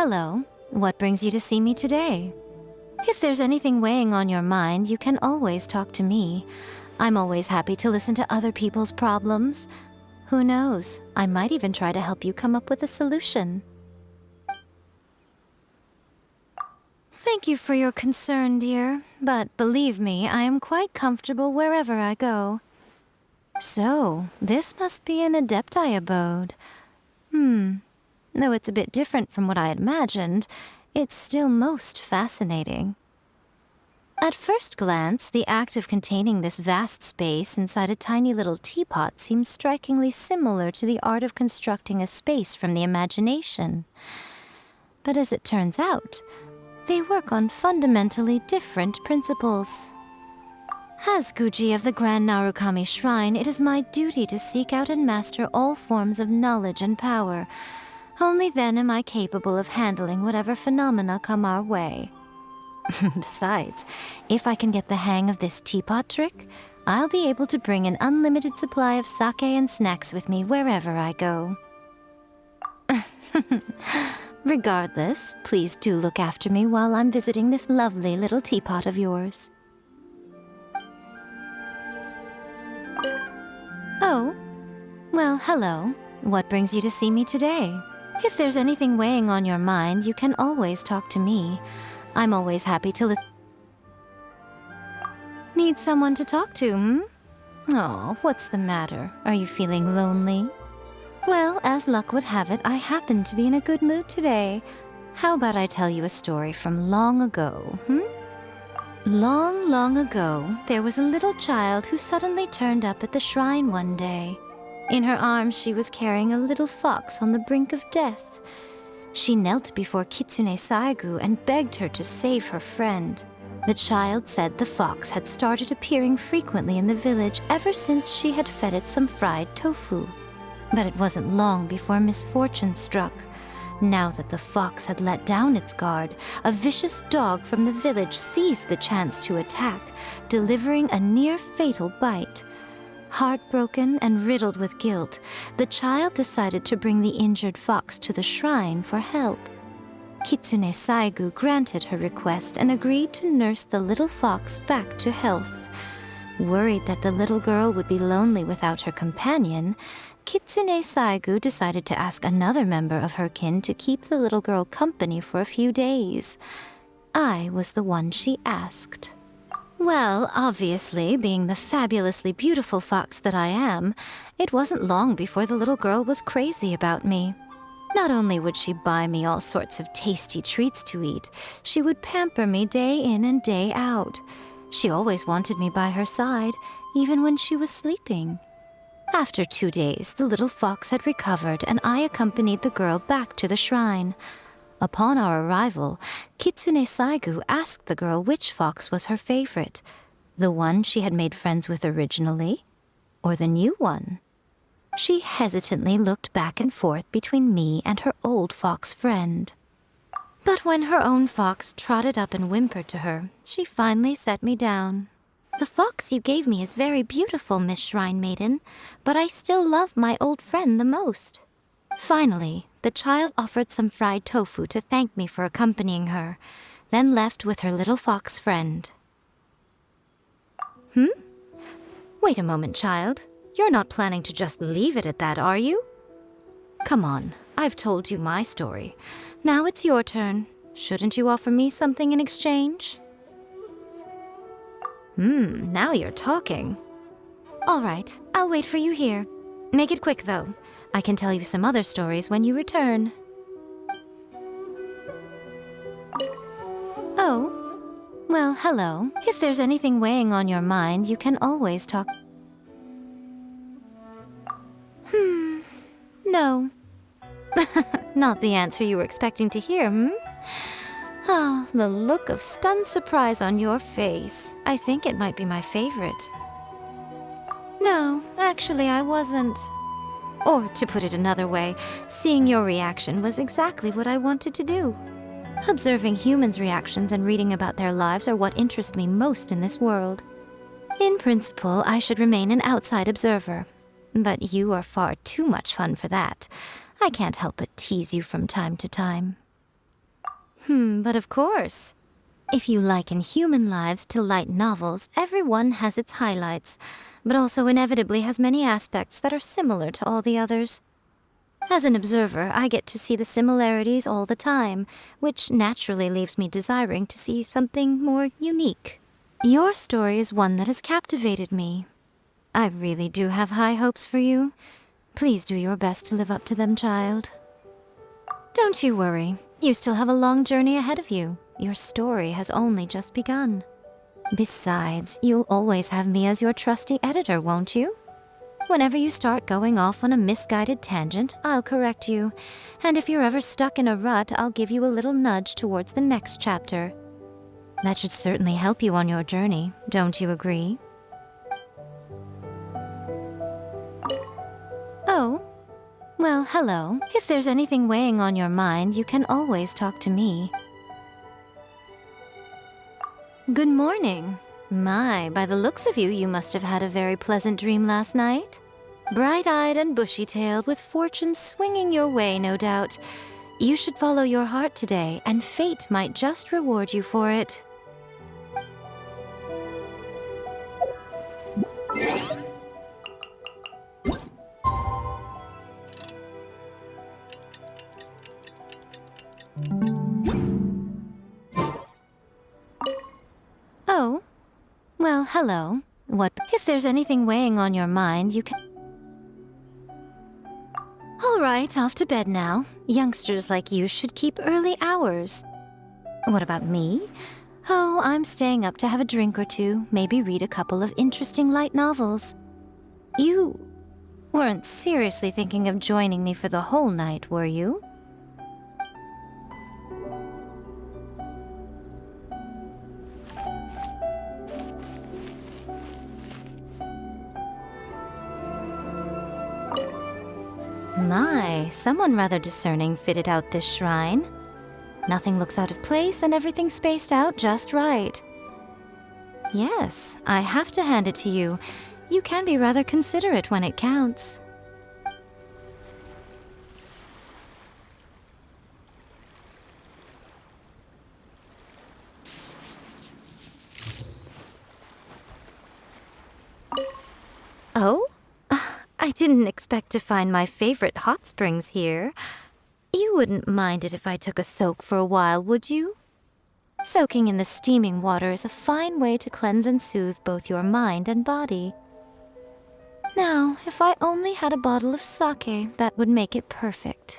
hello. What brings you to see me today? If there's anything weighing on your mind, you can always talk to me. I'm always happy to listen to other people's problems. Who knows, I might even try to help you come up with a solution. Thank you for your concern, dear, but believe me, I am quite comfortable wherever I go. So, this must be an Adepti abode. Though it's a bit different from what I had imagined, it's still most fascinating. At first glance, the act of containing this vast space inside a tiny little teapot seems strikingly similar to the art of constructing a space from the imagination. But as it turns out, they work on fundamentally different principles. As Guji of the Grand Narukami Shrine, it is my duty to seek out and master all forms of knowledge and power. Only then am I capable of handling whatever phenomena come our way. Besides, if I can get the hang of this teapot trick, I'll be able to bring an unlimited supply of sake and snacks with me wherever I go. Regardless, please do look after me while I'm visiting this lovely little teapot of yours. Oh, well, hello. What brings you to see me today? If there's anything weighing on your mind, you can always talk to me. I'm always happy to listen. Need someone to talk to, Oh, what's the matter? Are you feeling lonely? Well, as luck would have it, I happen to be in a good mood today. How about I tell you a story from long ago, Long, long ago, there was a little child who suddenly turned up at the shrine one day. In her arms, she was carrying a little fox on the brink of death. She knelt before Kitsune Saigu and begged her to save her friend. The child said the fox had started appearing frequently in the village ever since she had fed it some fried tofu. But it wasn't long before misfortune struck. Now that the fox had let down its guard, a vicious dog from the village seized the chance to attack, delivering a near-fatal bite. Heartbroken and riddled with guilt, the child decided to bring the injured fox to the shrine for help. Kitsune Saigu granted her request and agreed to nurse the little fox back to health. Worried that the little girl would be lonely without her companion, Kitsune Saigu decided to ask another member of her kin to keep the little girl company for a few days. I was the one she asked. Well, obviously, being the fabulously beautiful fox that I am, it wasn't long before the little girl was crazy about me. Not only would she buy me all sorts of tasty treats to eat, she would pamper me day in and day out. She always wanted me by her side, even when she was sleeping. After 2 days, the little fox had recovered, and I accompanied the girl back to the shrine. Upon our arrival, Kitsune Saigu asked the girl which fox was her favorite, the one she had made friends with originally, or the new one. She hesitantly looked back and forth between me and her old fox friend. But when her own fox trotted up and whimpered to her, she finally set me down. The fox you gave me is very beautiful, Miss Shrine Maiden, but I still love my old friend the most. Finally, the child offered some fried tofu to thank me for accompanying her, then left with her little fox friend. Wait a moment, child. You're not planning to just leave it at that, are you? Come on, I've told you my story. Now it's your turn. Shouldn't you offer me something in exchange? Now you're talking. All right, I'll wait for you here. Make it quick, though. I can tell you some other stories when you return. Oh, well, hello. If there's anything weighing on your mind, you can always talk. No. Not the answer you were expecting to hear, Oh, the look of stunned surprise on your face. I think it might be my favorite. No, actually I wasn't. Or, to put it another way, seeing your reaction was exactly what I wanted to do. Observing humans' reactions and reading about their lives are what interest me most in this world. In principle, I should remain an outside observer. But you are far too much fun for that. I can't help but tease you from time to time. But of course. If you liken human lives to light novels, everyone has its highlights, but also inevitably has many aspects that are similar to all the others. As an observer, I get to see the similarities all the time, which naturally leaves me desiring to see something more unique. Your story is one that has captivated me. I really do have high hopes for you. Please do your best to live up to them, child. Don't you worry. You still have a long journey ahead of you. Your story has only just begun. Besides, you'll always have me as your trusty editor, won't you? Whenever you start going off on a misguided tangent, I'll correct you. And if you're ever stuck in a rut, I'll give you a little nudge towards the next chapter. That should certainly help you on your journey, don't you agree? Oh, well, hello. If there's anything weighing on your mind, you can always talk to me. Good morning. My, by the looks of you, you must have had a very pleasant dream last night. Bright-eyed and bushy-tailed, with fortune swinging your way, no doubt. You should follow your heart today, and fate might just reward you for it. Oh, well, hello. What? If there's anything weighing on your mind, you can... All right, off to bed now. Youngsters like you should keep early hours. What about me? Oh, I'm staying up to have a drink or two, maybe read a couple of interesting light novels. You weren't seriously thinking of joining me for the whole night, were you? My, someone rather discerning fitted out this shrine. Nothing looks out of place and everything's spaced out just right. Yes, I have to hand it to you. You can be rather considerate when it counts. Oh? I didn't expect to find my favorite hot springs here. You wouldn't mind it if I took a soak for a while, would you? Soaking in the steaming water is a fine way to cleanse and soothe both your mind and body. Now, if I only had a bottle of sake, that would make it perfect.